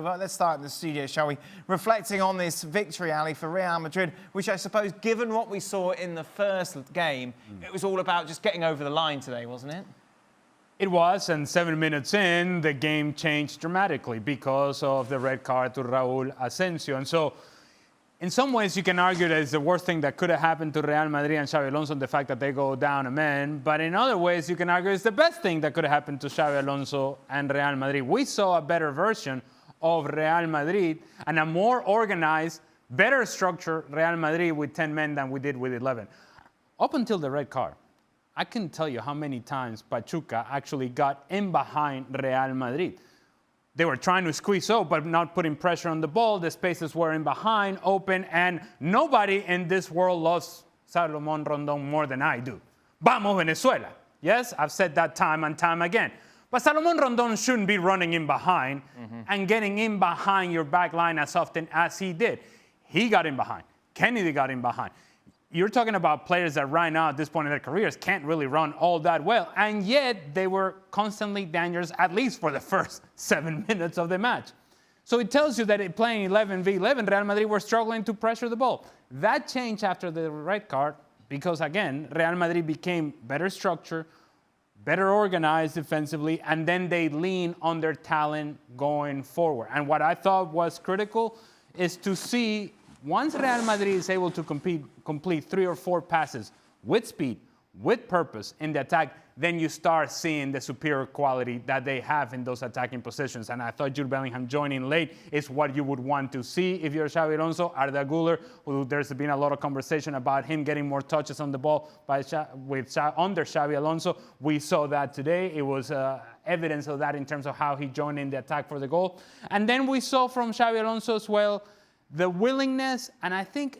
But let's start in the studio, shall we? Reflecting on this victory, Ali, for Real Madrid, which I suppose, given what we saw in the first game, it was all about just getting over the line today, wasn't it? It was, and 7 minutes in, the game changed dramatically because of the red card to Raul Asencio. And so, in some ways, you can argue that it's the worst thing that could have happened to Real Madrid and Xabi Alonso, the fact that they go down a man. But in other ways, you can argue it's the best thing that could have happened to Xabi Alonso and Real Madrid. We saw a better version of Real Madrid and a more organized, better structured Real Madrid with 10 men than we did with 11. Up until the red card, I can tell you how many times Pachuca actually got in behind Real Madrid. They were trying to squeeze out, but not putting pressure on the ball. The spaces were in behind, open, and nobody in this world loves Salomón Rondón more than I do. Vamos, Venezuela. Yes, I've said that time and time again. But Salomón Rondón shouldn't be running in behind and getting in behind your back line as often as he did. He got in behind. Kennedy got in behind. You're talking about players that right now at this point in their careers can't really run all that well, and yet they were constantly dangerous, at least for the first 7 minutes of the match. So it tells you that playing 11v11, Real Madrid were struggling to pressure the ball. That changed after the red card because, again, Real Madrid became better structured, better organized defensively, and then they lean on their talent going forward. And what I thought was critical is to see once Real Madrid is able to complete 3 or 4 passes with speed, with purpose in the attack, then you start seeing the superior quality that they have in those attacking positions. And I thought Jude Bellingham joining late is what you would want to see if you're Xabi Alonso. Arda Güler, who there's been a lot of conversation about him getting more touches on the ball under Xabi Alonso. We saw that today. It was evidence of that in terms of how he joined in the attack for the goal. And then we saw from Xabi Alonso as well the willingness, and I think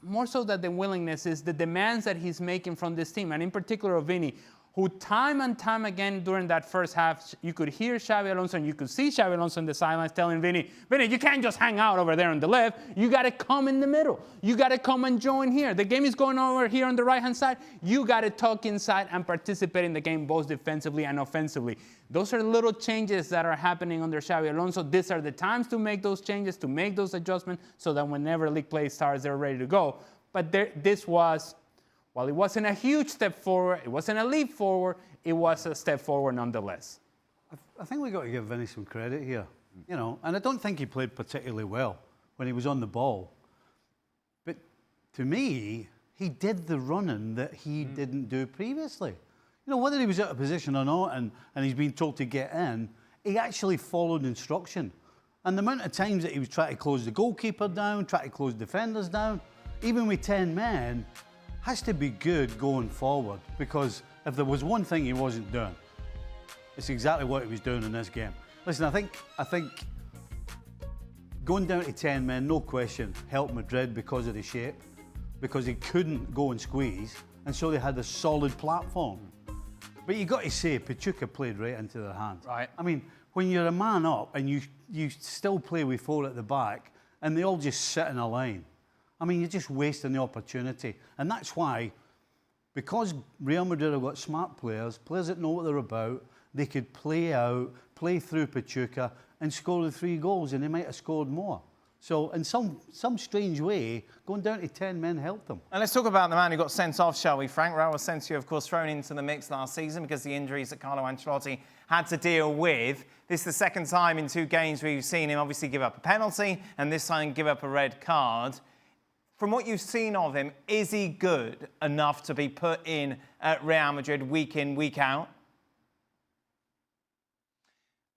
more so than the willingness is the demands that he's making from this team, and in particular of Vini, who time and time again during that first half, you could hear Xabi Alonso and you could see Xabi Alonso in the sidelines telling Vini, you can't just hang out over there on the left. You got to come in the middle. You got to come and join here. The game is going over here on the right-hand side. You got to tuck inside and participate in the game both defensively and offensively. Those are little changes that are happening under Xabi Alonso. These are the times to make those changes, to make those adjustments so that whenever league play starts, they're ready to go. But this was... While it wasn't a huge step forward, it wasn't a leap forward, it was a step forward nonetheless. I think we've got to give Vinny some credit here, and I don't think he played particularly well when he was on the ball. But to me, he did the running that he didn't do previously. Whether he was out of position or not and he's been told to get in, he actually followed instruction. And the amount of times that he was trying to close the goalkeeper down, trying to close defenders down, even with 10 men, has to be good going forward, because if there was one thing he wasn't doing, it's exactly what he was doing in this game. Listen, I think going down to 10 men, no question, helped Madrid because of the shape, because he couldn't go and squeeze, and so they had a solid platform. But you got to say, Pachuca played right into their hands. Right. I mean, when you're a man up and you still play with 4 at the back, and they all just sit in a line, I mean, you're just wasting the opportunity. And that's why, because Real Madrid have got smart players that know what they're about, they could play through Pachuca and score the 3 goals, and they might have scored more. So in some strange way, going down to 10 men helped them. And let's talk about the man who got sent off, shall we, Frank? Raul Asencio, of course, thrown into the mix last season because the injuries that Carlo Ancelotti had to deal with. This is the second time in 2 games we've seen him obviously give up a penalty and this time give up a red card. From what you've seen of him, is he good enough to be put in at Real Madrid week in, week out?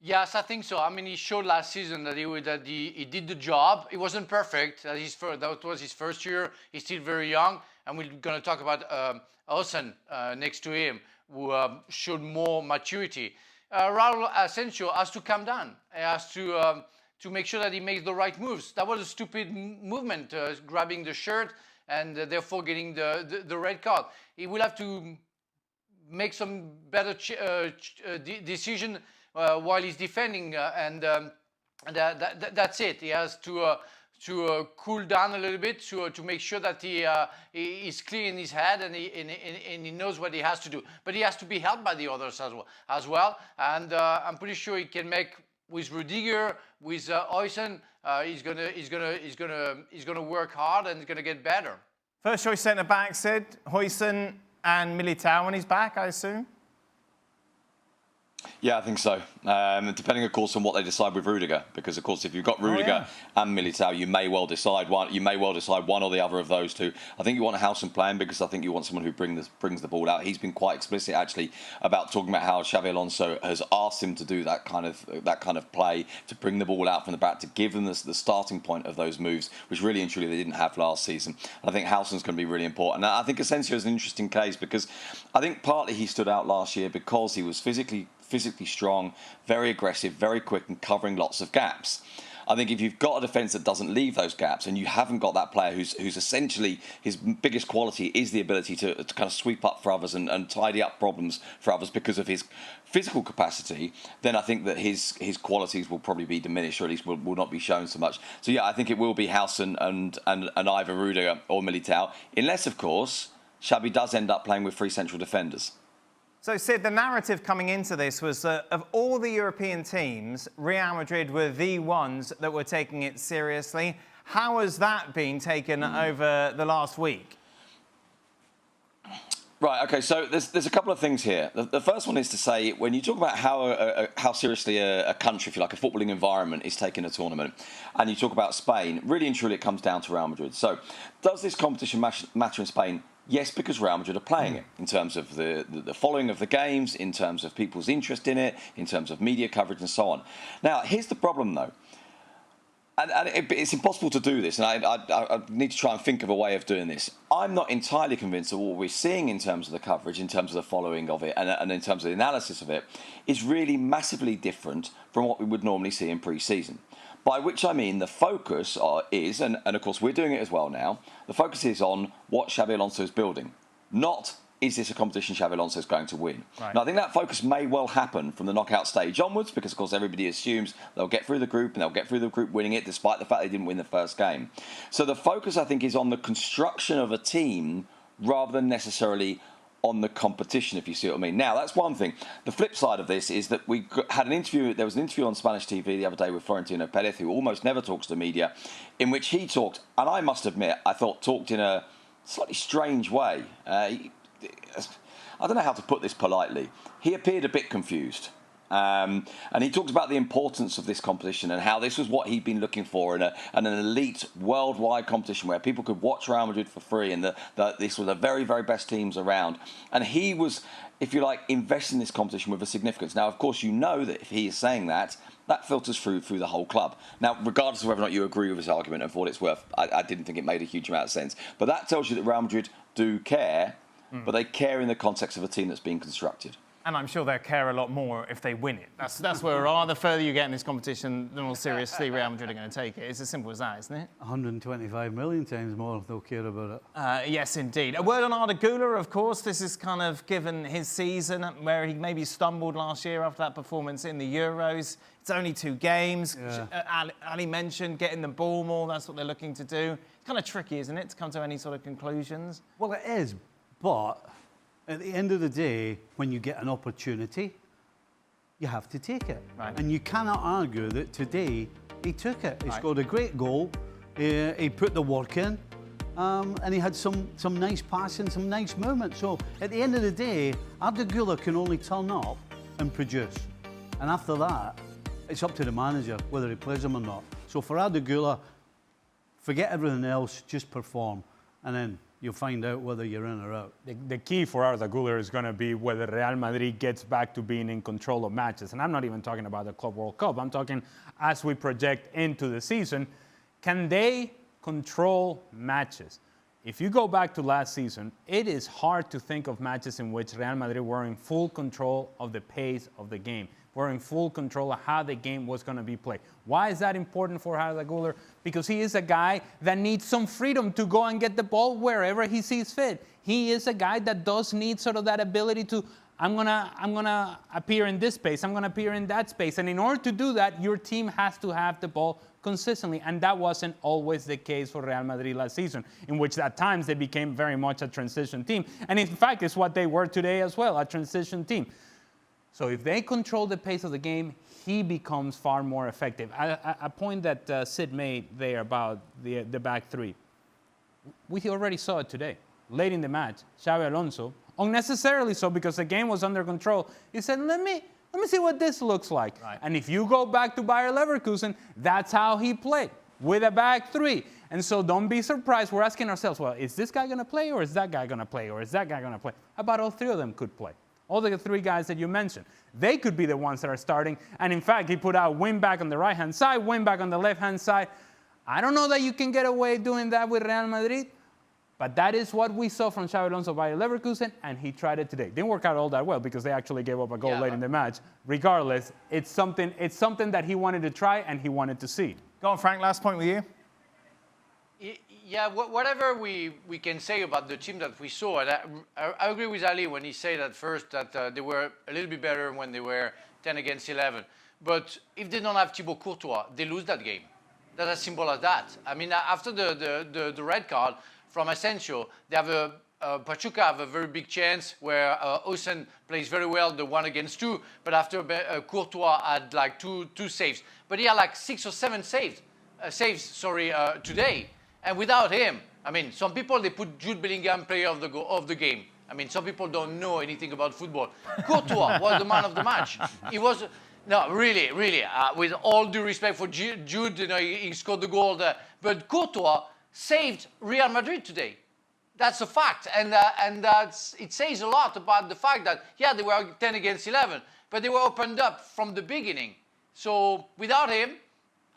Yes, I think so. I mean, he showed last season that he did the job. It wasn't perfect. That was his first year. He's still very young. And we're going to talk about Osen next to him, who showed more maturity. Raul Asencio has to calm down. He has to make sure that he makes the right moves. That was a stupid movement, grabbing the shirt and therefore getting the red card. He will have to make some better decision while he's defending, and that's it. He has to cool down a little bit to make sure that he is clear in his head and he knows what he has to do. But he has to be helped by the others as well. And I'm pretty sure he can make with Rudiger, with Oysen, he's gonna work hard and he's gonna get better. First choice centre back, Sid, Huijsen and Militao when he's back, I assume. Yeah, I think so. Depending, of course, on what they decide with Rudiger, because of course, if you've got Rudiger and Militao, you may well decide one. You may well decide one or the other of those two. I think you want a Howson playing because I think you want someone who brings the ball out. He's been quite explicit actually about talking about how Xabi Alonso has asked him to do that kind of play, to bring the ball out from the back, to give them the starting point of those moves, which really and truly they didn't have last season. I think Howson's going to be really important. And I think Asencio is an interesting case because I think partly he stood out last year because he was physically strong, very aggressive, very quick, and covering lots of gaps. I think if you've got a defence that doesn't leave those gaps, and you haven't got that player who's essentially his biggest quality is the ability to kind of sweep up for others and tidy up problems for others because of his physical capacity, then I think that his qualities will probably be diminished, or at least will not be shown so much. So yeah, I think it will be Howson and either Rudiger or Militao, unless of course Xabi does end up playing with 3 central defenders. So, Sid, the narrative coming into this was that of all the European teams, Real Madrid were the ones that were taking it seriously. How has that been taken over the last week? Right, okay, so there's a couple of things here. The first one is to say, when you talk about how seriously a country, if you like, a footballing environment is taking a tournament, and you talk about Spain, really and truly it comes down to Real Madrid. So, does this competition matter in Spain? Yes, because Real Madrid are playing it in terms of the following of the games, in terms of people's interest in it, in terms of media coverage and so on. Now, here's the problem, though. And it's impossible to do this, and I need to try and think of a way of doing this. I'm not entirely convinced that what we're seeing in terms of the coverage, in terms of the following of it, and in terms of the analysis of it, is really massively different from what we would normally see in pre-season. By which I mean the focus is, and of course we're doing it as well now, the focus is on what Xabi Alonso is building, not is this a competition Xabi Alonso is going to win. Right. Now I think that focus may well happen from the knockout stage onwards because of course everybody assumes they'll get through the group and they'll get through the group winning it despite the fact they didn't win the first game. So the focus I think is on the construction of a team rather than necessarily on the competition, if you see what I mean. Now, that's one thing. The flip side of this is that there was an interview on Spanish TV the other day with Florentino Perez, who almost never talks to media, in which he talked, and I must admit, I thought talked in a slightly strange way. I don't know how to put this politely. He appeared a bit confused. And he talks about the importance of this competition and how this was what he'd been looking for in an elite worldwide competition where people could watch Real Madrid for free and this was the very, very best teams around. And he was, if you like, investing in this competition with a significance. Now, of course, you know that if he is saying that, that filters through the whole club. Now, regardless of whether or not you agree with his argument and for what it's worth, I didn't think it made a huge amount of sense. But that tells you that Real Madrid do care, but they care in the context of a team that's being constructed. And I'm sure they'll care a lot more if they win it. That's where we are. The further you get in this competition, the more seriously Real Madrid are going to take it. It's as simple as that, isn't it? 125 million times more they'll care about it. Yes, indeed. A word on Arda Güler, of course. This is kind of given his season where he maybe stumbled last year after that performance in the Euros. It's only 2 games. Yeah. Ali mentioned getting the ball more. That's what they're looking to do. It's kind of tricky, isn't it, to come to any sort of conclusions? Well, it is, but at the end of the day, when you get an opportunity, you have to take it. Right. And you cannot argue that today he took it. He scored a great goal. He put the work in. And he had some nice passing, some nice movement. So at the end of the day, Arda Güler can only turn up and produce. And after that, it's up to the manager whether he plays him or not. So for Arda Güler, forget everything else, just perform. And then you'll find out whether you're in or out. The key for Arda Güler is going to be whether Real Madrid gets back to being in control of matches. And I'm not even talking about the Club World Cup. I'm talking as we project into the season. Can they control matches? If you go back to last season, it is hard to think of matches in which Real Madrid were in full control of the pace of the game. Were in full control of how the game was going to be played. Why is that important for Arda Güler? Because he is a guy that needs some freedom to go and get the ball wherever he sees fit. He is a guy that does need sort of that ability to, I'm gonna appear in this space, I'm gonna appear in that space. And in order to do that, your team has to have the ball consistently. And that wasn't always the case for Real Madrid last season, in which at times they became very much a transition team. And in fact, it's what they were today as well, a transition team. So if they control the pace of the game, he becomes far more effective. A point that Sid made there about the back three, we already saw it today. Late in the match, Xabi Alonso, unnecessarily so because the game was under control, he said, let me see what this looks like. Right. And if you go back to Bayer Leverkusen, that's how he played, with a back three. And so don't be surprised. We're asking ourselves, well, is this guy going to play, or is that guy going to play, or is that guy going to play? How about all three of them could play? All the three guys that you mentioned. They could be the ones that are starting. And in fact, he put out wing-back on the right-hand side, wing-back on the left-hand side. I don't know that you can get away doing that with Real Madrid, but that is what we saw from Xabi Alonso by Leverkusen, and he tried it today. Didn't work out all that well because they actually gave up a goal late in the match. Regardless, it's something that he wanted to try and he wanted to see. Go on, Frank, last point with you. Yeah, whatever we can say about the team that we saw, and I agree with Ali when he said at first that they were a little bit better when they were 10 against 11. But if they don't have Thibaut Courtois, they lose that game. That's as simple as that. I mean, after the red card from Asencio, they have Pachuca have a very big chance where Osen plays very well, the 1 against 2, but after Courtois had like two saves. But he had like 6 or 7 saves today. And without him, I mean, some people, they put Jude Bellingham player of the game. I mean, some people don't know anything about football. Courtois was the man of the match. He was, no, really, with all due respect for Jude, you know, he scored the goal there. But Courtois saved Real Madrid today. That's a fact. And it says a lot about the fact that, yeah, they were 10 against 11, but they were opened up from the beginning. So without him,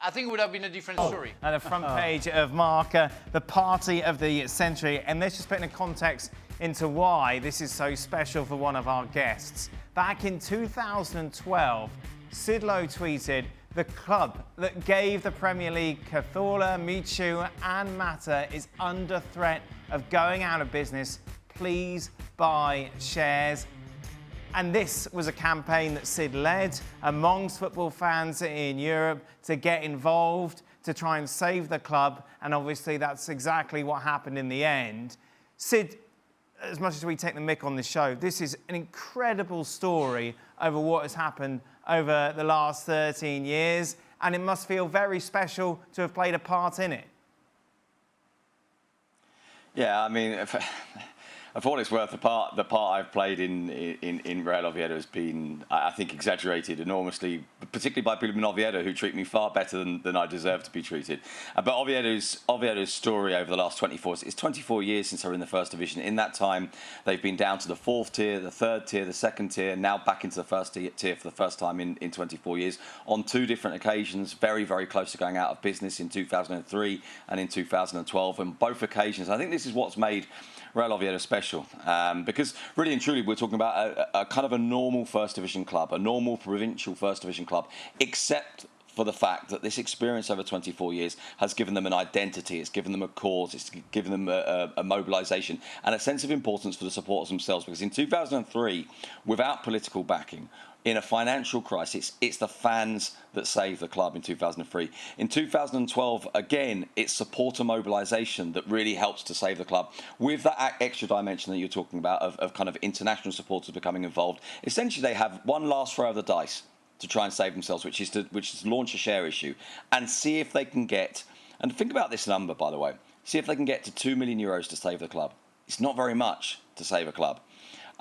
I think it would have been a different story. At the front page of Marca, the party of the century. And let's just put in a context into why this is so special for one of our guests. Back in 2012, Sid Lowe tweeted, "The club that gave the Premier League Cazorla, Michu and Mata is under threat of going out of business. Please buy shares." And this was a campaign that Sid led amongst football fans in Europe to get involved, to try and save the club. And obviously that's exactly what happened in the end. Sid, as much as we take the mick on this show, this is an incredible story over what has happened over the last 13 years. And it must feel very special to have played a part in it. Yeah, I mean, for what it's worth, the part I've played in Real Oviedo has been, I think, exaggerated enormously, particularly by people in Oviedo who treat me far better than I deserve to be treated. But Oviedo's story over the last 24 years since they were in the first division. In that time, they've been down to the 4th tier, the 3rd tier, the 2nd tier, now back into the 1st tier for the first time in 24 years on 2 different occasions. Very, very close to going out of business in 2003 and in 2012. On both occasions, I think this is what's made Real Oviedo special, because really and truly we're talking about a kind of a normal first division club, a normal provincial first division club, except for the fact that this experience over 24 years has given them an identity, it's given them a cause, it's given them a mobilisation and a sense of importance for the supporters themselves. Because in 2003, without political backing, in a financial crisis, it's the fans that saved the club in 2003. In 2012, again, it's supporter mobilisation that really helps to save the club. With that extra dimension that you're talking about of kind of international supporters becoming involved, essentially they have one last throw of the dice to try and save themselves, which is to launch a share issue and see if they can get, and think about this number, by the way, see if they can get to €2 million to save the club. It's not very much to save a club.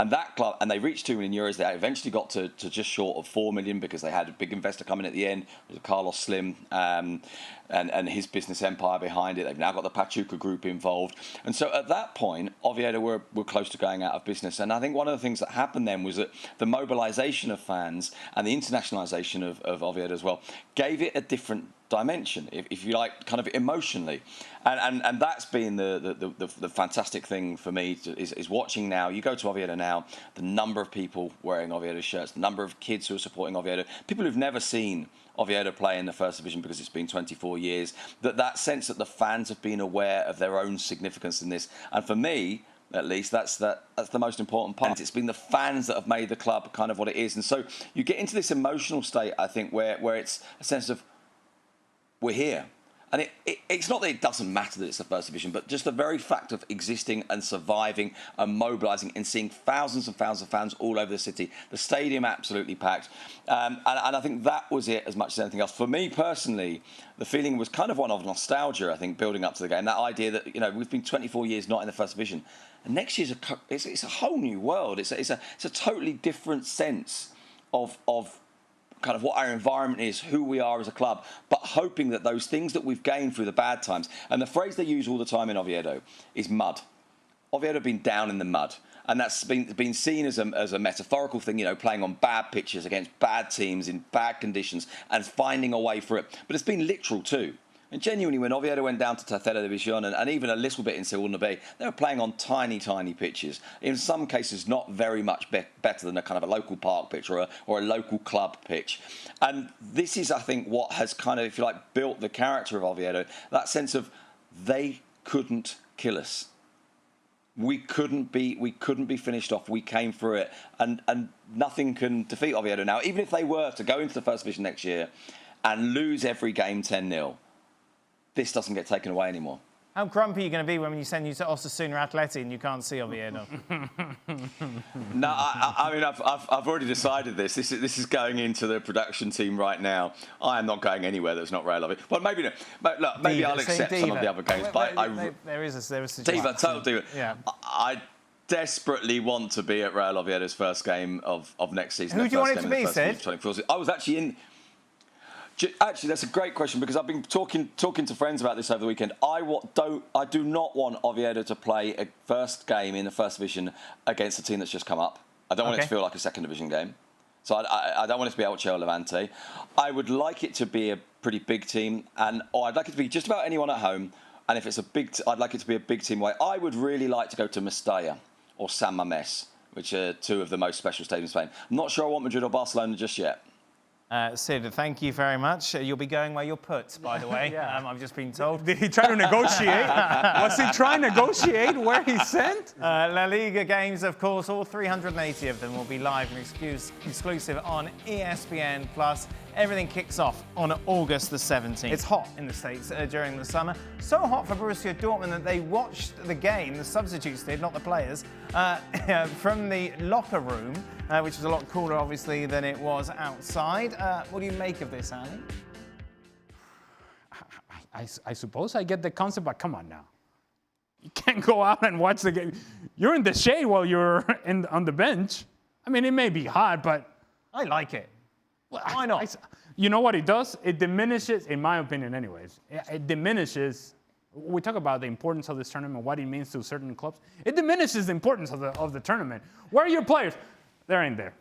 And that club, and they reached €2 million. They eventually got to just short of 4 million because they had a big investor coming at the end. It was Carlos Slim and his business empire behind it. They've now got the Pachuca group involved. And so at that point, Oviedo were close to going out of business. And I think one of the things that happened then was that the mobilisation of fans and the internationalisation of Oviedo as well gave it a different dimension, if you like, kind of emotionally, and that's been the fantastic thing for me is watching now. You go to Oviedo now, the number of people wearing Oviedo shirts, the number of kids who are supporting Oviedo, people who've never seen Oviedo play in the first division because it's been 24 years. That sense that the fans have been aware of their own significance in this, and for me, at least, that's the most important part. It's been the fans that have made the club kind of what it is, and so you get into this emotional state, I think, where it's a sense of we're here. And it's not that it doesn't matter that it's the first division, but just the very fact of existing and surviving and mobilising and seeing thousands and thousands of fans all over the city, the stadium absolutely packed. And I think that was it as much as anything else. For me personally, the feeling was kind of one of nostalgia, I think, building up to the game. That idea that, we've been 24 years not in the first division. And next year's it's a whole new world. It's a totally different sense of kind of what our environment is, who we are as a club, but hoping that those things that we've gained through the bad times, and the phrase they use all the time in Oviedo is mud. Oviedo have been down in the mud, and that's been seen as a metaphorical thing, playing on bad pitches against bad teams in bad conditions and finding a way through it. But it's been literal too. And genuinely, when Oviedo went down to Tercera División and even a little bit in Segunda B, they were playing on tiny, tiny pitches. In some cases, not very much better than a kind of a local park pitch or a local club pitch. And this is, I think, what has kind of, if you like, built the character of Oviedo. That sense of they couldn't kill us. We couldn't be finished off. We came through it, and nothing can defeat Oviedo now. Even if they were to go into the first division next year and lose every game 10-0. This doesn't get taken away anymore. How grumpy are you going to be when you send you to Osasuna Athletic and you can't see Oviedo? No, I mean, I've already decided this. This is going into the production team right now. I am not going anywhere that's not Raul Oviedo. But maybe no. But look, maybe I'll accept some of the other games. But there is a suggestion. Diva, total diva. Yeah. I desperately want to be at Raul Oviedo's first game of next season. Who do you want it to be, Sid? I was actually in. Actually, that's a great question because I've been talking to friends about this over the weekend. I do not want Oviedo to play a first game in the first division against a team that's just come up. I don't want it to feel like a second division game. So I don't want it to be Elche or Levante. I would like it to be a pretty big team, or I'd like it to be just about anyone at home. And if it's I'd like it to be a big team away. I would really like to go to Mestalla or San Mamés, which are two of the most special stadiums in Spain. I'm not sure I want Madrid or Barcelona just yet. Sid, thank you very much. You'll be going where you're put, by the way. I've just been told. Did he try to negotiate? Was he trying to negotiate where he's sent? La Liga games, of course, all 380 of them will be live and exclusive on ESPN+. Everything kicks off on August the 17th. It's hot in the States during the summer. So hot for Borussia Dortmund that they watched the game, the substitutes did, not the players, from the locker room, which was a lot cooler, obviously, than it was outside. What do you make of this, Ali? I suppose I get the concept, but come on now. You can't go out and watch the game. You're in the shade while you're on the bench. I mean, it may be hot, but... I like it. Why not? You know what it does? It diminishes, in my opinion anyways, it diminishes, we talk about the importance of this tournament, what it means to certain clubs. It diminishes the importance of the tournament. Where are your players? They're in there.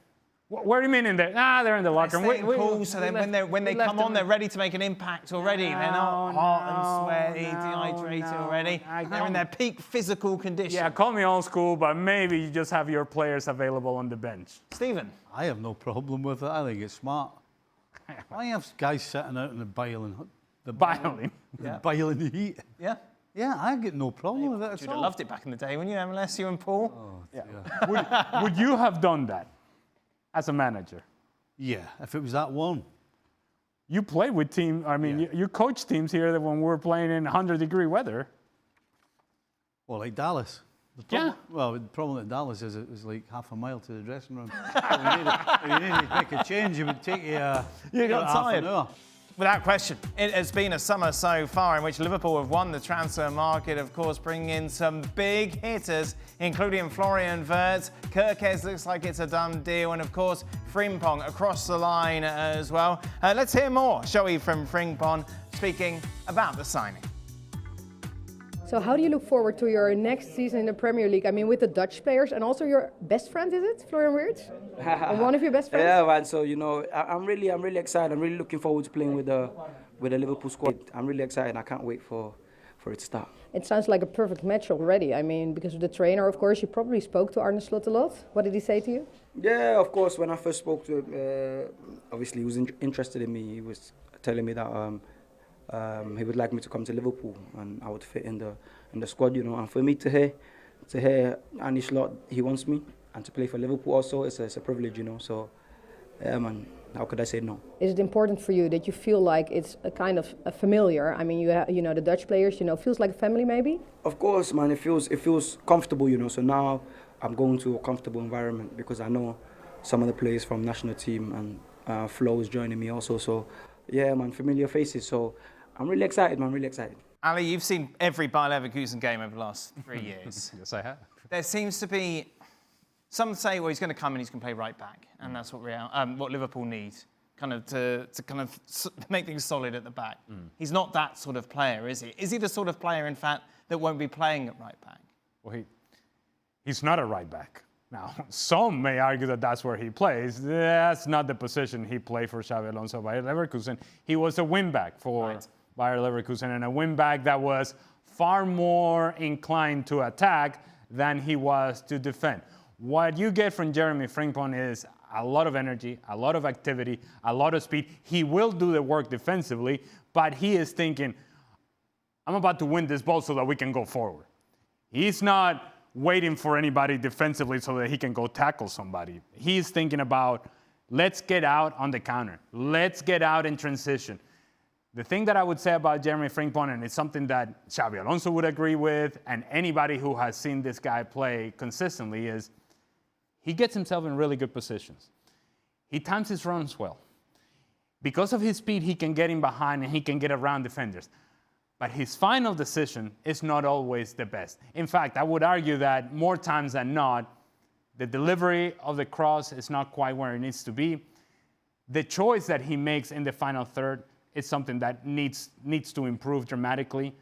Where do you mean in there? They're in the locker room. Cool, so then when they come on, they're ready to make an impact already. They're not hot and sweaty, dehydrated already. They're in their peak physical condition. Yeah, call me old school, but maybe you just have your players available on the bench. Stephen? I have no problem with it. I think it's smart. Why have guys sitting out in the boiling heat? Yeah. Yeah, I get no problem with it at You'd all. have loved it back in the day, wouldn't you, MLS, you and Paul? Oh, yeah. Would you have done that as a manager? Yeah, if it was that one. You played with teams, you coached teams here that when we were playing in 100-degree weather. Well, like Dallas. Well, the problem at Dallas is it was like half a mile to the dressing room. If you needed to make a change, it would take you got half tired. an hour. Without question, it has been a summer so far in which Liverpool have won the transfer market, of course, bringing in some big hitters, including Florian Wirtz. Kerkez looks like it's a done deal, and of course, Frimpong across the line as well. Let's hear more, shall we, from Frimpong speaking about the signing. So how do you look forward to your next season in the Premier League? I mean, with the Dutch players and also your best friend, is it, Florian Wirtz? And one of your best friends? Yeah, man. So I'm really excited. I'm really looking forward to playing with the Liverpool squad. I'm really excited. I can't wait for it to start. It sounds like a perfect match already. I mean, because of the trainer, of course, you probably spoke to Arne Slot a lot. What did he say to you? Yeah, of course. When I first spoke to him, obviously he was interested in me. He was telling me that. He would like me to come to Liverpool and I would fit in the squad, And for me to hear Arne Slot, he wants me, and to play for Liverpool also, it's a privilege, So, yeah, man. how could I say no? Is it important for you that you feel like it's a kind of a familiar? I mean, you know the Dutch players, feels like a family maybe? Of course, man, it feels comfortable, So now I'm going to a comfortable environment because I know some of the players from national team and Flo is joining me also. So yeah, man, familiar faces. So I'm really excited, man, really excited. Ali, you've seen every Bayer Leverkusen game over the last 3 years. Yes, I have. There seems to be, some say, well, he's going to come and he's going to play right back, and that's what what Liverpool need, kind of to make things solid at the back. He's not that sort of player, is he? Is he the sort of player, in fact, that won't be playing at right back? Well, he's not a right back. Now, some may argue that that's where he plays. That's not the position he played for Xabi Alonso Bayer Leverkusen. He was a wing-back for Bayer Leverkusen, and a wing-back that was far more inclined to attack than he was to defend. What you get from Jeremy Frimpong is a lot of energy, a lot of activity, a lot of speed. He will do the work defensively, but he is thinking, I'm about to win this ball so that we can go forward. He's not waiting for anybody defensively so that he can go tackle somebody. He's thinking about, let's get out on the counter. Let's get out in transition. The thing that I would say about Jeremy Frimpong, and it's something that Xabi Alonso would agree with, and anybody who has seen this guy play consistently, is he gets himself in really good positions. He times his runs well. Because of his speed, he can get in behind and he can get around defenders. But his final decision is not always the best. In fact, I would argue that more times than not, the delivery of the cross is not quite where it needs to be. The choice that he makes in the final third is something that needs to improve dramatically.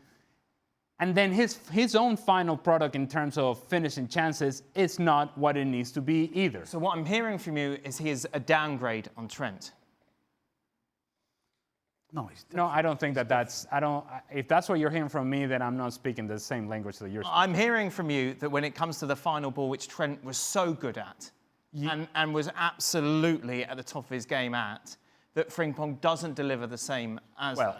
And then his own final product in terms of finishing chances is not what it needs to be either. So what I'm hearing from you is he is a downgrade on Trent. No, I don't think that's. If that's what you're hearing from me, then I'm not speaking the same language that you're speaking. I'm hearing from you that when it comes to the final ball, which Trent was so good at, and was absolutely at the top of his game at, that Frimpong doesn't deliver the same as. Well,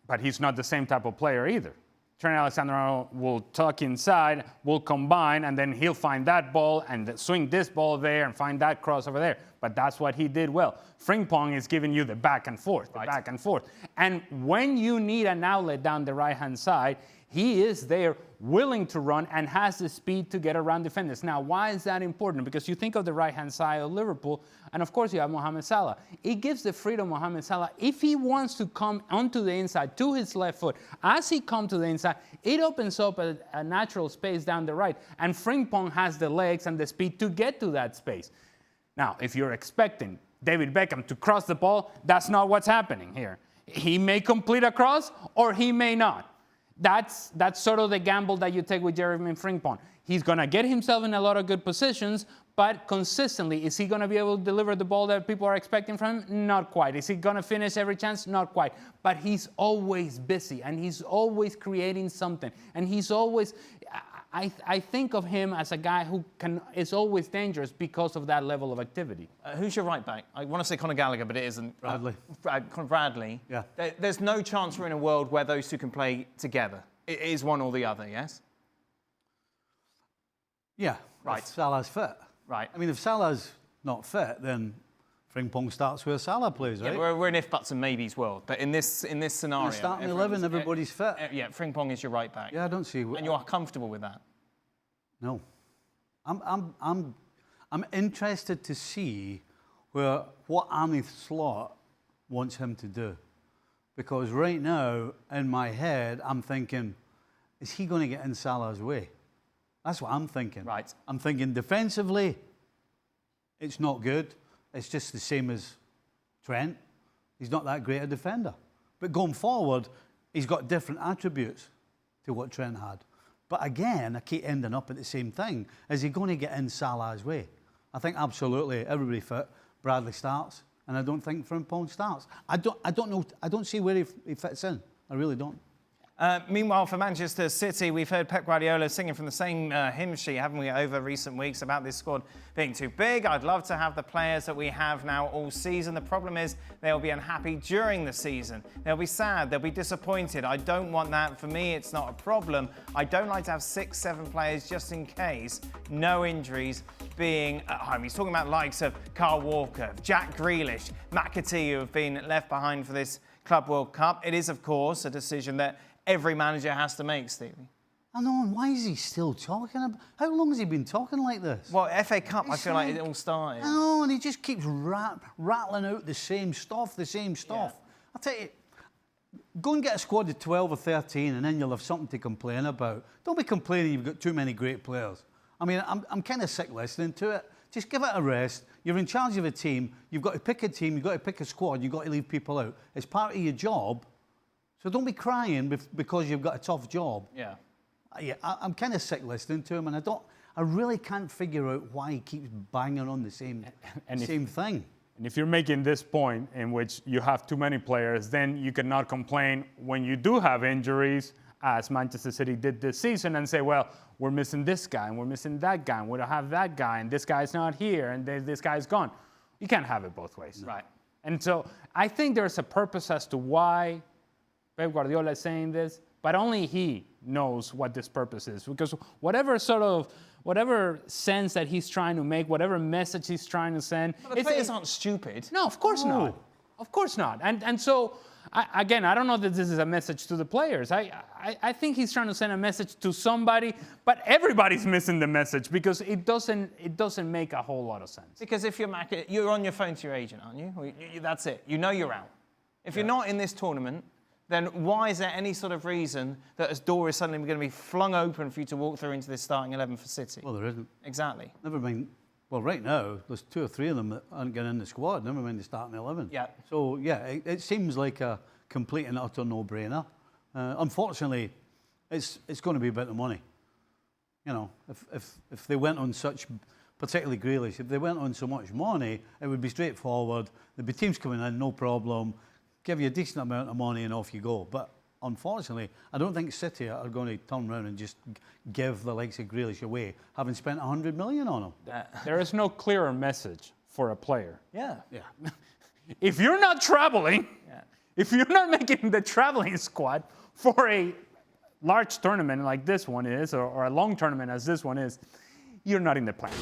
but he's not the same type of player either. Trent Alexander-Arnold will tuck inside, will combine, and then he'll find that ball and swing this ball there and find that cross over there. But that's what he did well. Frimpong is giving you the back and forth, back and forth. And when you need an outlet down the right-hand side, he is there willing to run and has the speed to get around defenders. Now, why is that important? Because you think of the right-hand side of Liverpool, and of course you have Mohamed Salah. It gives the freedom Mohamed Salah, if he wants to come onto the inside to his left foot, as he comes to the inside, it opens up a natural space down the right. And Frimpong has the legs and the speed to get to that space. Now, if you're expecting David Beckham to cross the ball, that's not what's happening here. He may complete a cross or he may not. That's sort of the gamble that you take with Jeremy Frimpong. He's going to get himself in a lot of good positions, but consistently, is he going to be able to deliver the ball that people are expecting from him? Not quite. Is he going to finish every chance? Not quite. But he's always busy, and he's always creating something. And he's always... I think of him as a guy who is always dangerous because of that level of activity. Who's your right back? I want to say Conor Gallagher, but it isn't. Bradley. Conor Bradley. Yeah. There's no chance we're in a world where those two can play together. It is one or the other, yes? Yeah. Right. If Salah's fit. Right. I mean, if Salah's not fit, then Frimpong starts where Salah plays, right? Yeah, we're an if, buts and maybes world. But in this scenario... You're starting 11, everybody's fit. Yeah, Frimpong is your right back. Yeah, I don't see... And you're comfortable with that? No. I'm interested to see what Arne Slot wants him to do. Because right now, in my head, I'm thinking, is he going to get in Salah's way? That's what I'm thinking. Right. I'm thinking defensively, it's not good. It's just the same as Trent. He's not that great a defender. But going forward, he's got different attributes to what Trent had. But again, I keep ending up at the same thing. Is he going to get in Salah's way? I think absolutely everybody fit. Bradley starts, and I don't think Frimpong starts. I don't know. I don't see where he fits in. I really don't. Meanwhile, for Manchester City, we've heard Pep Guardiola singing from the same hymn sheet, haven't we, over recent weeks about this squad being too big. I'd love to have the players that we have now all season. The problem is they'll be unhappy during the season. They'll be sad. They'll be disappointed. I don't want that. For me, it's not a problem. I don't like to have 6-7 players just in case. No injuries being at home. He's talking about likes of Kyle Walker, Jack Grealish, McAtee, who have been left behind for this Club World Cup. It is, of course, a decision that every manager has to make, Stevie. I know, and why is he still talking about? How long has he been talking like this? Well, FA Cup, I feel like it all started. I know, and he just keeps rattling out the same stuff. Yeah. I'll tell you, go and get a squad of 12 or 13 and then you'll have something to complain about. Don't be complaining you've got too many great players. I mean, I'm kind of sick listening to it. Just give it a rest. You're in charge of a team. You've got to pick a team. You've got to pick a squad. You've got to leave people out. It's part of your job. So don't be crying because you've got a tough job. Yeah. I'm kind of sick listening to him, and I really can't figure out why he keeps banging on the same thing. And if you're making this point in which you have too many players, then you cannot complain when you do have injuries, as Manchester City did this season, and say, well, we're missing this guy, and we're missing that guy, and we don't have that guy, and this guy's not here, and this guy's gone. You can't have it both ways. Right. And so I think there's a purpose as to why Pep Guardiola is saying this, but only he knows what this purpose is. Because whatever sense that he's trying to make, whatever message he's trying to send. But the players aren't stupid. No, of course not. Of course not. And so, I don't know that this is a message to the players. I think he's trying to send a message to somebody, but everybody's missing the message because it doesn't make a whole lot of sense. Because if you're on your phone to your agent, aren't you? That's it. You know you're out. If you're not in this tournament, then why is there any sort of reason that a door is suddenly going to be flung open for you to walk through into this starting 11 for City? Well, there isn't. Exactly. Never mind. Well, right now, there's 2 or 3 of them that aren't getting in the squad. Never mind the starting 11. Yeah. So, yeah, it seems like a complete and utter no-brainer. Unfortunately, it's going to be about the money. You know, if they went on such, particularly Grealish, if they went on so much money, it would be straightforward. There'd be teams coming in, no problem. Give you a decent amount of money and off you go. But unfortunately, I don't think City are going to turn around and just give the likes of Grealish away, having spent 100 million on him. There is no clearer message for a player. Yeah. If you're not traveling, if you're not making the traveling squad for a large tournament like this one is, or a long tournament as this one is, you're not in the plan.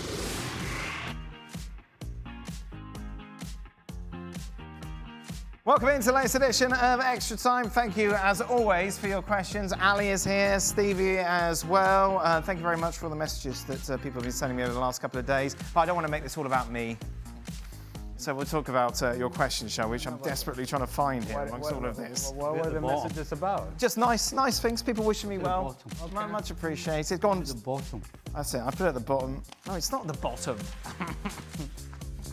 Welcome into the latest edition of Extra Time. Thank you, as always, for your questions. Ali is here, Stevie as well. Thank you very much for all the messages that people have been sending me over the last couple of days. But I don't want to make this all about me. So we'll talk about your questions, shall we? Which I'm desperately trying to find here amongst all of this. What were the messages about? Just nice things. People wishing me well. Okay. Much appreciated. Go on. At the bottom. That's it. I put it at the bottom. No, it's not the bottom.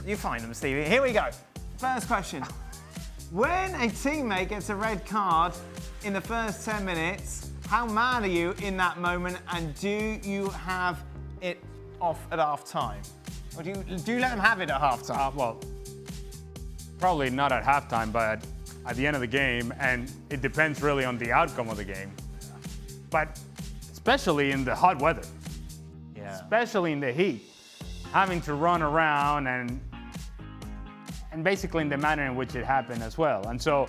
You find them, Stevie. Here we go. First question. When a teammate gets a red card in the first 10 minutes, how mad are you in that moment, and do you have it off at half time? Or do you let them have it at half time? Well, probably not at halftime, but at the end of the game, and it depends really on the outcome of the game. But especially in the hot weather, especially in the heat, having to run around and basically in the manner in which it happened as well. And so,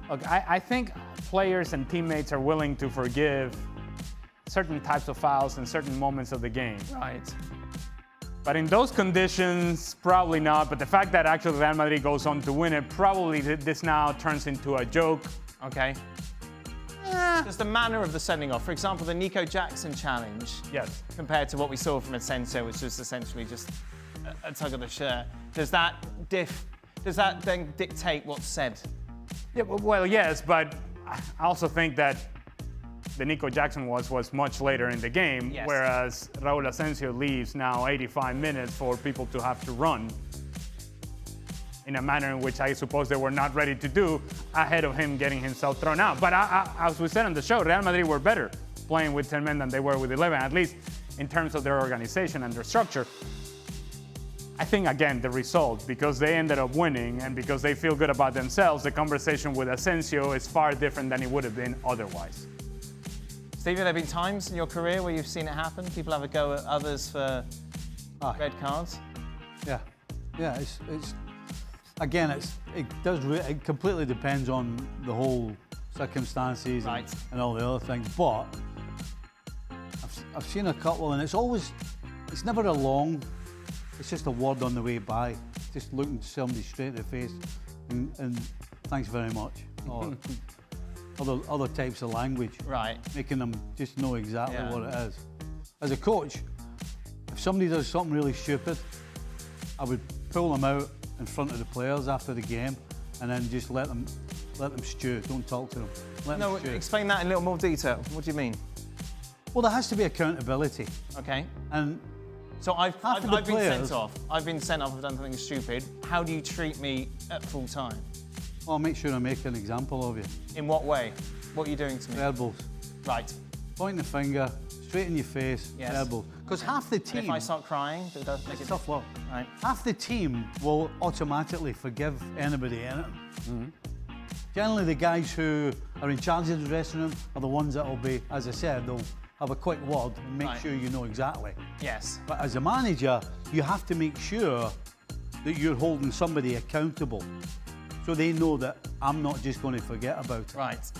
look, I think players and teammates are willing to forgive certain types of fouls in certain moments of the game. Right. But in those conditions, probably not. But the fact that actually Real Madrid goes on to win it, probably this now turns into a joke. Okay. Just the manner of the sending off. For example, the Nico Jackson challenge. Yes. Compared to what we saw from Asencio, which was essentially just a tug of the shirt. Does that then dictate what's said? Yeah, well, yes, but I also think that the Nico Jackson was much later in the game, whereas Raul Asencio leaves now 85 minutes for people to have to run in a manner in which I suppose they were not ready to do ahead of him getting himself thrown out. But as we said on the show, Real Madrid were better playing with 10 men than they were with 11, at least in terms of their organization and their structure. I think, again, the result, because they ended up winning and because they feel good about themselves, the conversation with Asencio is far different than it would have been otherwise. Stevie, have there been times in your career where you've seen it happen? People have a go at others for red cards? Yeah, it's again, it completely depends on the whole circumstances and all the other things. But I've seen a couple, and it's never a long. It's just a word on the way by, just looking somebody straight in the face, and thanks very much. Or other types of language, making them just know exactly what it is. As a coach, if somebody does something really stupid, I would pull them out in front of the players after the game, and then just let them stew. Don't talk to them. Let them stew. Explain that in a little more detail. What do you mean? Well, there has to be accountability. Okay. And so I've been sent off. I've been sent off. I've done something stupid. How do you treat me at full time? I'll make sure I make an example of you. In what way? What are you doing to me? Verbals. Right. Pointing the finger, straight in your face, verbals. Because half the team... And if I start crying, it does make it tough luck. Right. Half the team will automatically forgive anybody in it. Mm-hmm. Generally, the guys who are in charge of the dressing room are the ones that will be, as I said, they'll have a quick word and make sure you know exactly. Yes. But as a manager, you have to make sure that you're holding somebody accountable, so they know that I'm not just going to forget about it. Right.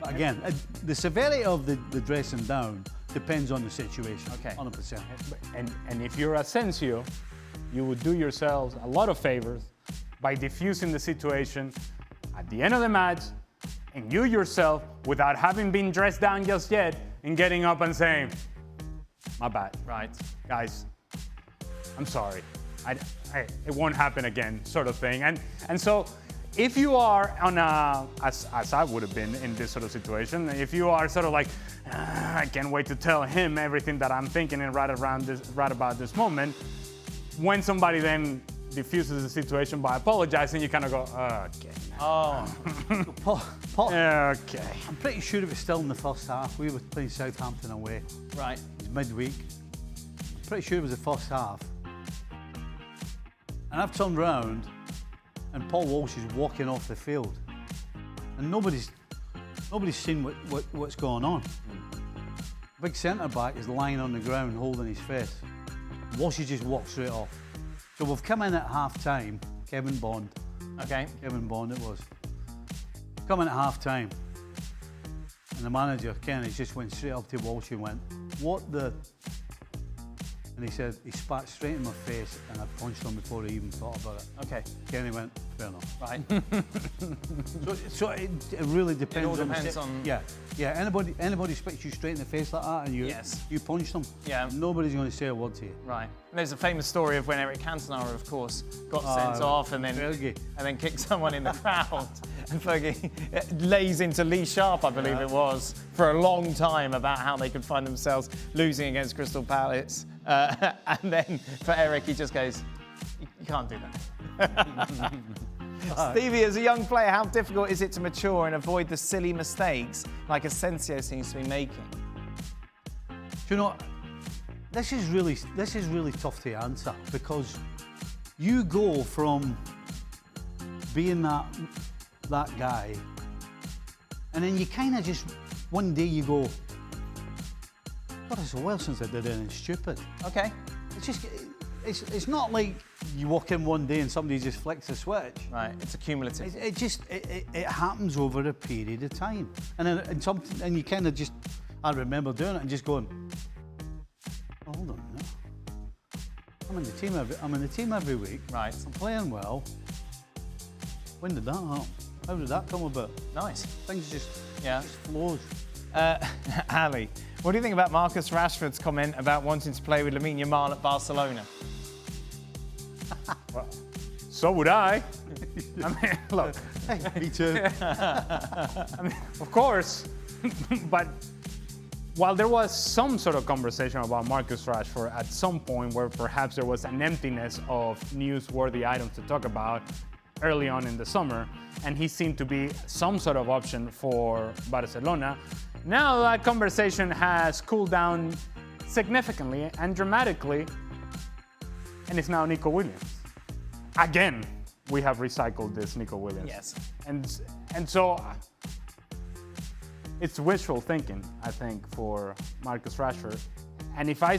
But again, the severity of the dressing down depends on the situation. Okay. 100%. And if you're Asencio, you would do yourselves a lot of favors by diffusing the situation at the end of the match, and you yourself, without having been dressed down just yet, and getting up and saying, my bad. Right. Guys, I'm sorry. It won't happen again, sort of thing. And so, if you are on as I would have been in this sort of situation, if you are sort of like, I can't wait to tell him everything that I'm thinking and right about this moment, when somebody then diffuses the situation by apologizing, you kind of go, okay. Oh. Okay. I'm pretty sure it was still in the first half. We were playing Southampton away. Right. It was midweek. I'm pretty sure it was the first half. And I've turned round, and Paul Walsh is walking off the field, and nobody's seen what's going on. Big centre back is lying on the ground holding his face. Walsh just walked straight off. So we've come in at half time. Kevin Bond it was. Come in at half time, and the manager Kenny just went straight up to Walsh and went, "What the?" And he said, he spat straight in my face, and I punched him before he even thought about it. Okay. Kenny went, fair enough. Right. So it really depends. It all depends on... Yeah. Anybody spits you straight in the face like that, and you punch them. Yeah. Nobody's going to say a word to you. Right. And there's a famous story of when Eric Cantona, of course, got sent off and then kicked someone in the crowd. And Fergie lays into Lee Sharp, I believe it was, for a long time about how they could find themselves losing against Crystal Palace. And then for Eric, he just goes, you can't do that. Stevie, as a young player, how difficult is it to mature and avoid the silly mistakes like Asencio seems to be making? Do you know, this is really tough to answer, because you go from being that guy, and then you kind of just, one day you go, God, it's a while since I did anything stupid. Okay. It's not like you walk in one day and somebody just flicks a switch. Right, it's accumulative. It happens over a period of time. And you kind of just, I remember doing it and just going, oh, hold on a minute. I'm in the team every week. Right. I'm playing well. When did that happen? How did that come about? Nice. Things just flows. Ali, what do you think about Marcus Rashford's comment about wanting to play with Lamine Yamal at Barcelona? Well, so would I. I mean, look. Hey, me too. I mean, of course. But while there was some sort of conversation about Marcus Rashford at some point where perhaps there was an emptiness of newsworthy items to talk about early on in the summer, and he seemed to be some sort of option for Barcelona, now that conversation has cooled down significantly and dramatically. and it's now Nico Williams. Again, we have recycled this Nico Williams. Yes. And so it's wishful thinking, I think, for Marcus Rashford. And if I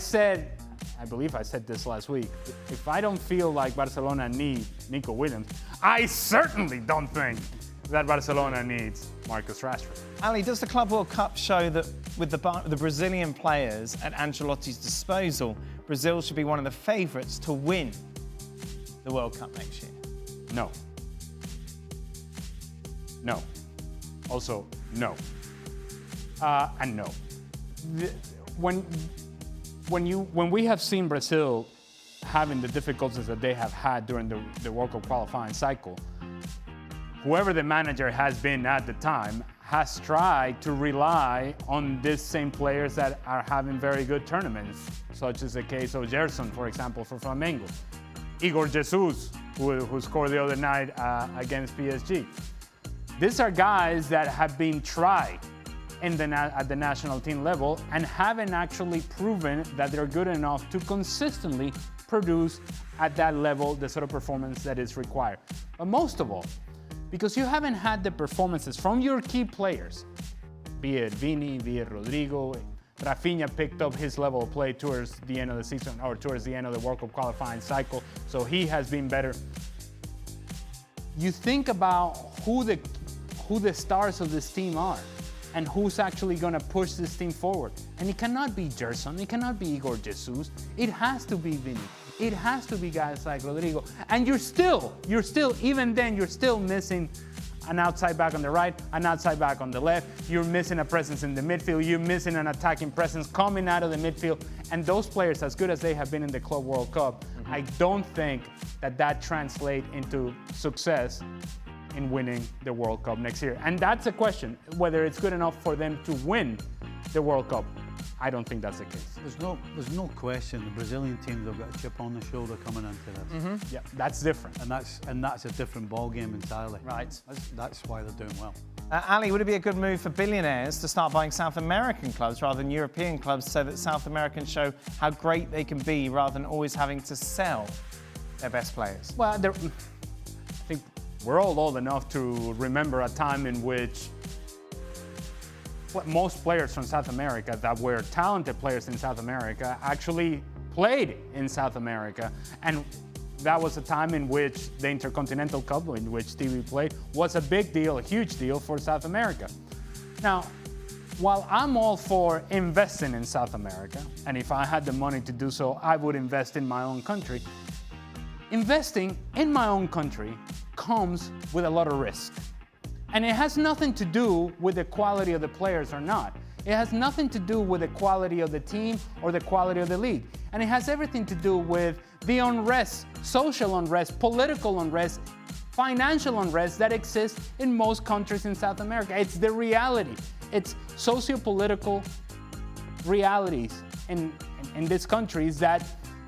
believe I said this last week, if I don't feel like Barcelona need Nico Williams, I certainly don't think that Barcelona needs Marcus Rashford. Ali, does the Club World Cup show that with the Brazilian players at Ancelotti's disposal, Brazil should be one of the favourites to win the World Cup next year? No. No. Also, no. And no. When we have seen Brazil having the difficulties that they have had during the World Cup qualifying cycle, whoever the manager has been at the time has tried to rely on these same players that are having very good tournaments, such as the case of Gerson, for example, for Flamengo. Igor Jesus, who scored the other night against PSG. These are guys that have been tried at the national team level and haven't actually proven that they're good enough to consistently produce at that level the sort of performance that is required. But most of all, because you haven't had the performances from your key players, be it Vini, be it Rodrigo, Rafinha picked up his level of play towards the end of the season or towards the end of the World Cup qualifying cycle, so he has been better. You think about who the stars of this team are and who's actually going to push this team forward. And it cannot be Gerson, it cannot be Igor Jesus, it has to be Vini. It has to be guys like Rodrigo. And you're still, even then, you're still missing an outside back on the right, an outside back on the left. You're missing a presence in the midfield. You're missing an attacking presence coming out of the midfield. And those players, as good as they have been in the Club World Cup, I don't think that translates into success in winning the World Cup next year. And that's a question, whether it's good enough for them to win the World Cup. I don't think that's the case. There's no question the Brazilian team, they've got a chip on the shoulder coming into this. Yeah, that's different. And that's a different ball game entirely. Right. That's why they're doing well. Ali, would it be a good move for billionaires to start buying South American clubs rather than European clubs so that South Americans show how great they can be rather than always having to sell their best players? Well, I think we're all old enough to remember a time in which most players from South America that were talented players in South America actually played in South America. And that was a time in which the Intercontinental Cup, in which Stevie played, was a big deal, a huge deal for South America. Now, while I'm all for investing in South America, and if I had the money to do so, I would invest in my own country. Investing in my own country comes with a lot of risk. And it has nothing to do with the quality of the players or not. It has nothing to do with the quality of the team or the quality of the league. And it has everything to do with the unrest, social unrest, political unrest, financial unrest that exists in most countries in South America. It's the reality. It's socio-political realities in these countries that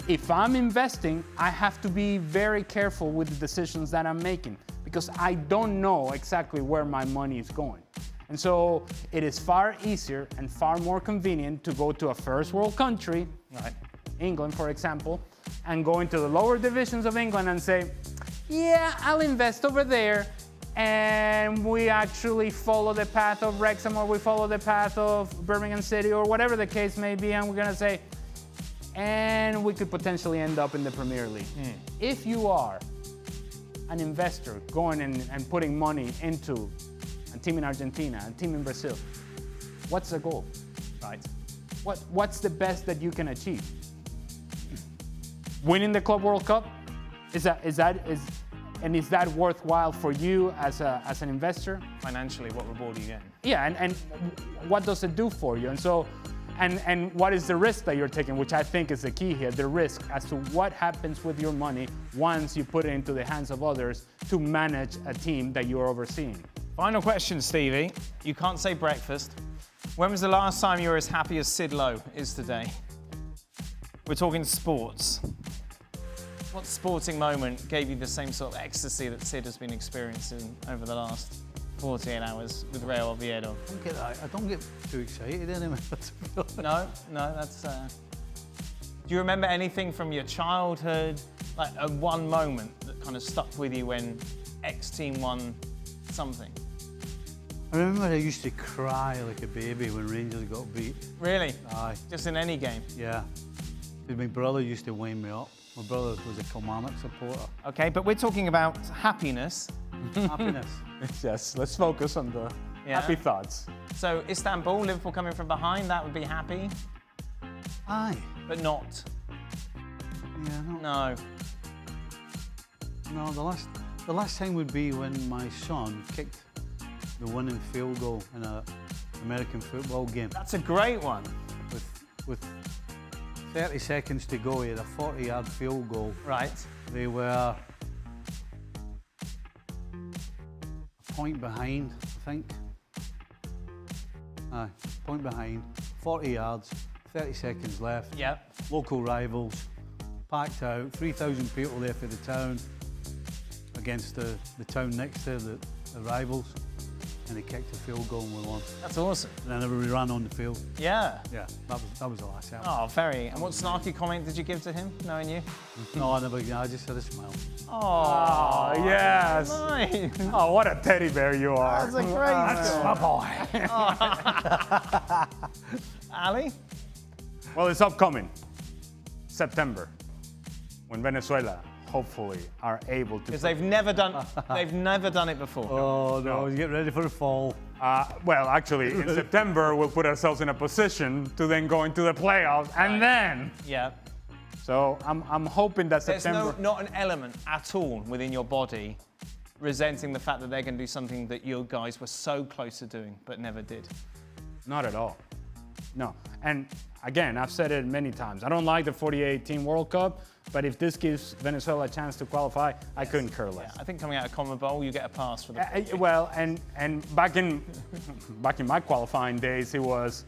if I'm investing, I have to be very careful with the decisions that I'm making because I don't know exactly where my money is going. And so it is far easier and far more convenient to go to a first world country, like England, for example, and go into the lower divisions of England and say, yeah, I'll invest over there, and we actually follow the path of Wrexham or we follow the path of Birmingham City or whatever the case may be, and we're going to say, and we could potentially end up in the Premier League. If you are an investor going and putting money into a team in Argentina, a team in Brazil, what's the goal, right? What's the best that you can achieve? Winning the Club World Cup? Is that worthwhile for you as an investor? Financially, what reward are you getting? Yeah, and what does it do for you? And so, and what is the risk that you're taking, which I think is the key here, the risk as to what happens with your money once you put it into the hands of others to manage a team that you're overseeing. Final question, Stevie. You can't say breakfast. When was the last time you were as happy as Sid Lowe is today? We're talking sports. What sporting moment gave you the same sort of ecstasy that Sid has been experiencing over the last 48 hours with Raul Oviedo? I don't get too excited anymore. No, that's... Do you remember anything from your childhood, like one moment that kind of stuck with you when X team won something? I remember I used to cry like a baby when Rangers got beat. Really? Aye. Just in any game? Yeah. 'Cause my brother used to wind me up. My brother was a Kilmarnock supporter. Okay, but we're talking about happiness. Happiness. Yes, let's focus on the happy thoughts. So Istanbul, Liverpool coming from behind, that would be happy, Aye. but not. Yeah, No. No, the last time would be when my son kicked the winning field goal in an American football game. That's a great one. With 30 seconds to go, he had a 40-yard field goal. Right. They were a point behind, I think. Aye, point behind, 40 yards, 30 seconds left. Yep. Local rivals, packed out, 3,000 people there for the town against the town next to the rivals. And he kicked a field goal and we won. That's awesome. And then we ran on the field. Yeah. Yeah, that was the last time. Oh, very. And what snarky comment did you give to him, knowing you? No, I just had a smile. Oh, yes. nice. Oh, what a teddy bear you are. That's a great my boy. Ali? Well, it's upcoming. September, when Venezuela hopefully are able to. Because they've never done it before. Oh, no, get ready for the fall. Well, actually, in September, we'll put ourselves in a position to then go into the playoffs, and then. Yeah. So I'm hoping that There's September. not an element at all within your body resenting the fact that they're going to do something that you guys were so close to doing but never did. Not at all. No. And again, I've said it many times. I don't like the 48-team World Cup, but if this gives Venezuela a chance to qualify, I couldn't care less. Yeah, I think coming out of Common Bowl, you get a pass for the. Well, and back in my qualifying days, it was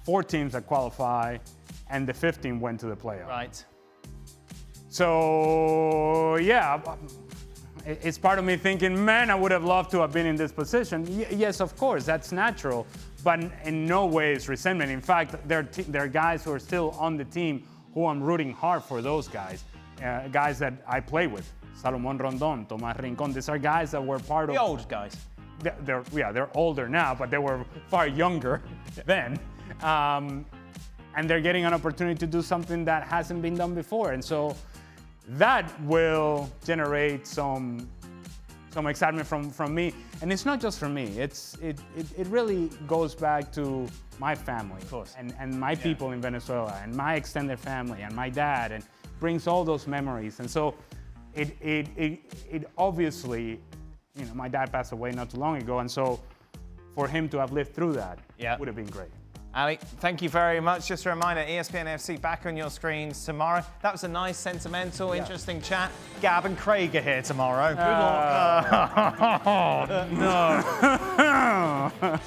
4 teams that qualify, and the 5th team went to the playoffs. Right. So yeah, it's part of me thinking, man, I would have loved to have been in this position. Yes, of course, that's natural, but in no way is resentment. In fact, there are guys who are still on the team who I'm rooting hard for. Those guys, guys that I play with, Salomón Rondón, Tomás Rincón. These are guys that were part of The old guys. They're older now, but they were far younger then. And they're getting an opportunity to do something that hasn't been done before. And so that will generate some excitement from me. And it's not just from me. It really goes back to my family, of course, and my people in Venezuela, and my extended family, and my dad, and brings all those memories. And so it obviously, my dad passed away not too long ago, and so for him to have lived through that would have been great. Ali, thank you very much. Just a reminder, ESPN FC back on your screens tomorrow. That was a nice, sentimental, interesting chat. Gab and Craig are here tomorrow. Good luck. No.